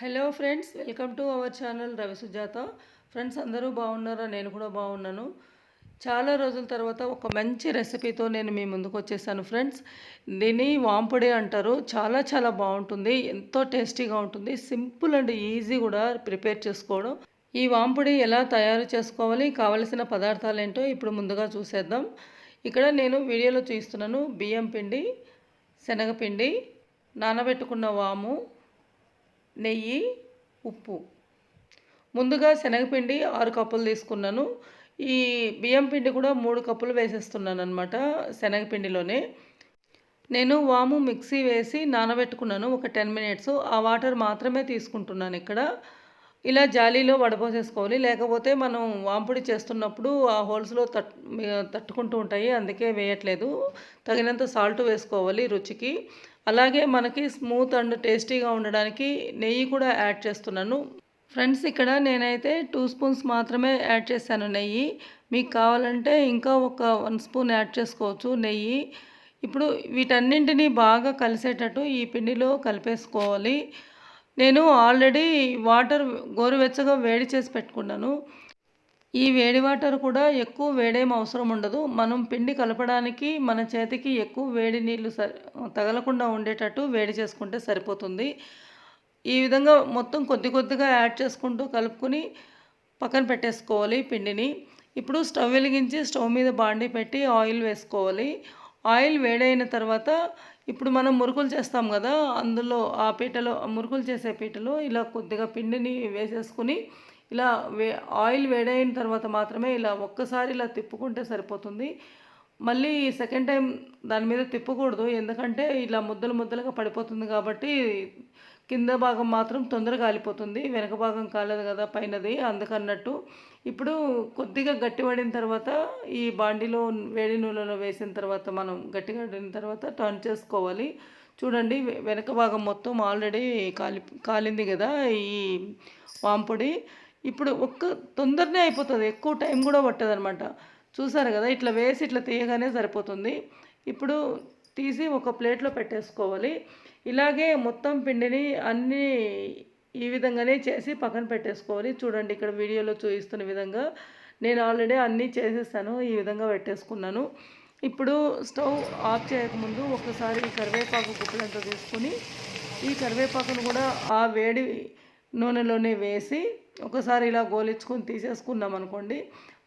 Hello friends, welcome to our channel Ravi Sujatha. Friends అందరూ బాగున్నారా? నేను కూడా బాగున్నాను. చాలా రోజుల తర్వాత ఒక మంచి రెసిపీతో నేను మీ ముందుకు వచ్చేసాను ఫ్రెండ్స్. దీన్ని వాంపొడి అంటారు. చాలా చాలా బాగుంటుంది, ఎంతో టేస్టీగా ఉంటుంది. సింపుల్ అండ్ ఈజీ కూడా ప్రిపేర్ చేసుకోవడం. ఈ వాంపొడి ఎలా తయారు చేసుకోవాలి, కావలసిన పదార్థాలు ఏంటో ఇప్పుడు ముందుగా చూసేద్దాం. ఇక్కడ నేను వీడియోలో చూస్తున్నాను. బియ్యం పిండి, శనగపిండి, నానబెట్టుకున్న వాము, నెయ్యి, ఉప్పు. ముందుగా శనగపిండి 6 కప్పులు తీసుకున్నాను. ఈ బియ్యం పిండి కూడా 3 కప్పులు వేసేస్తున్నాను అనమాట శనగపిండిలోనే. నేను వాము మిక్సీ వేసి నానబెట్టుకున్నాను ఒక 10 మినిట్స్. ఆ వాటర్ మాత్రమే తీసుకుంటున్నాను ఇక్కడ. ఇలా జాలీలో వడపోసేసుకోవాలి, లేకపోతే మనం వాంపుడి చేస్తున్నప్పుడు ఆ హోల్స్లో తట్టుకుంటూ ఉంటాయి, అందుకే వేయట్లేదు. తగినంత సాల్ట్ వేసుకోవాలి రుచికి. అలాగే మనకి స్మూత్ అండ్ టేస్టీగా ఉండడానికి నెయ్యి కూడా యాడ్ చేస్తున్నాను ఫ్రెండ్స్. ఇక్కడ నేనైతే 2 స్పూన్స్ మాత్రమే యాడ్ చేశాను నెయ్యి. మీకు కావాలంటే ఇంకా ఒక 1 స్పూన్ యాడ్ చేసుకోవచ్చు నెయ్యి. ఇప్పుడు వీటన్నింటినీ బాగా కలిసేటట్టు ఈ పిండిలో కలిపేసుకోవాలి. నేను ఆల్రెడీ వాటర్ గోరువెచ్చగా వేడి చేసి పెట్టుకున్నాను. ఈ వేడి వాటర్ కూడా ఎక్కువ వేడేం అవసరం ఉండదు. మనం పిండి కలపడానికి మన చేతికి ఎక్కువ వేడి నీళ్ళు తగలకుండా ఉండేటట్టు వేడి చేసుకుంటే సరిపోతుంది. ఈ విధంగా మొత్తం కొద్ది కొద్దిగా యాడ్ చేసుకుంటూ కలుపుకొని పక్కన పెట్టేసుకోవాలి పిండిని. ఇప్పుడు స్టవ్ వెలిగించి స్టవ్ మీద బాండీ పెట్టి ఆయిల్ వేసుకోవాలి. ఆయిల్ వేడైన తర్వాత ఇప్పుడు మనం మురుకులు చేస్తాం కదా, అందులో ఆ పీటలో మురుకులు చేసే పీటలో ఇలా కొద్దిగా పిండిని వేసేసుకుని ఇలా ఆయిల్ వేడైన తర్వాత మాత్రమే ఇలా ఒక్కసారి ఇలా తిప్పుకుంటే సరిపోతుంది. మళ్ళీ సెకండ్ టైం దాని మీద తిప్పకూడదు, ఎందుకంటే ఇలా ముద్దలు ముద్దలుగా పడిపోతుంది కాబట్టి కింద భాగం మాత్రం తొందరగా కాలిపోతుంది, వెనక భాగం కాలేదు కదా పైనది, అందుకన్నట్టు. ఇప్పుడు కొద్దిగా గట్టిపడిన తర్వాత ఈ బాండీలో వేడి నూనెలో వేసిన తర్వాత మనం గట్టిగా పడిన తర్వాత టర్న్ చేసుకోవాలి. చూడండి, వెనక భాగం మొత్తం ఆల్రెడీ కాలింది కదా ఈ వాంపొడి. ఇప్పుడు తొందరనే అయిపోతుంది, ఎక్కువ టైం కూడా పట్టదు అనమాట. చూసారు కదా, ఇట్లా వేసి ఇట్లా తీయగానే సరిపోతుంది. ఇప్పుడు తీసి ఒక ప్లేట్లో పెట్టేసుకోవాలి. ఇలాగే మొత్తం పిండిని అన్నీ ఈ విధంగానే చేసి పక్కన పెట్టేసుకోవాలి. చూడండి, ఇక్కడ వీడియోలో చూపిస్తున్న విధంగా నేను ఆల్రెడీ అన్నీ చేసేసాను, ఈ విధంగా పెట్టేసుకున్నాను. ఇప్పుడు స్టవ్ ఆఫ్ చేయకముందు ఒకసారి ఈ కరివేపాకు గుప్పలంతా తీసుకుని ఈ కరివేపాకును కూడా ఆ వేడి నూనెలోనే వేసి ఒకసారి ఇలా గోలించుకొని తీసేసుకున్నాం అనుకోండి,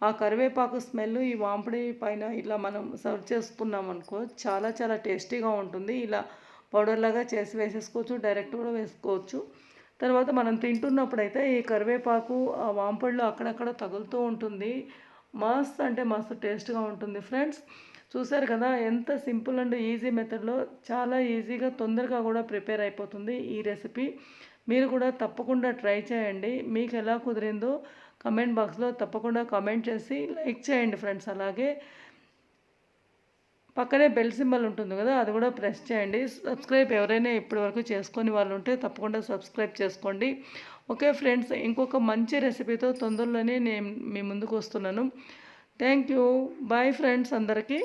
ఆ కరివేపాకు స్మెల్ ఈ వాంపడి పైన ఇలా మనం సర్వ్ చేసుకున్నాం అనుకో, చాలా చాలా టేస్టీగా ఉంటుంది. ఇలా పౌడర్లాగా చేసి వేసేసుకోవచ్చు, డైరెక్ట్ కూడా వేసుకోవచ్చు. తర్వాత మనం తింటున్నప్పుడైతే ఈ కరివేపాకు ఆ వాంపడిలో అక్కడక్కడ తగులుతూ ఉంటుంది. మస్త్ అంటే మస్తు టేస్ట్గా ఉంటుంది ఫ్రెండ్స్. చూసారు కదా, ఎంత సింపుల్ అండ్ ఈజీ మెథడ్లో చాలా ఈజీగా తొందరగా కూడా ప్రిపేర్ అయిపోతుంది ఈ రెసిపీ. మీరు కూడా తప్పకుండా ట్రై చేయండి. మీకు ఎలా కుదిరిందో కమెంట్ బాక్స్లో తప్పకుండా కామెంట్ చేసి లైక్ చేయండి ఫ్రెండ్స్. అలాగే పక్కనే బెల్ సింబల్ ఉంటుంది కదా, అది కూడా ప్రెస్ చేయండి. సబ్స్క్రైబ్ ఎవరైనా ఇప్పటివరకు చేసుకొని వాళ్ళు ఉంటే తప్పకుండా సబ్స్క్రైబ్ చేసుకోండి. ఓకే ఫ్రెండ్స్, ఇంకొక మంచి రెసిపీతో తొందరలోనే నేను మీ ముందుకు వస్తున్నాను. Thank you. బాయ్ ఫ్రెండ్స్ అందరికీ.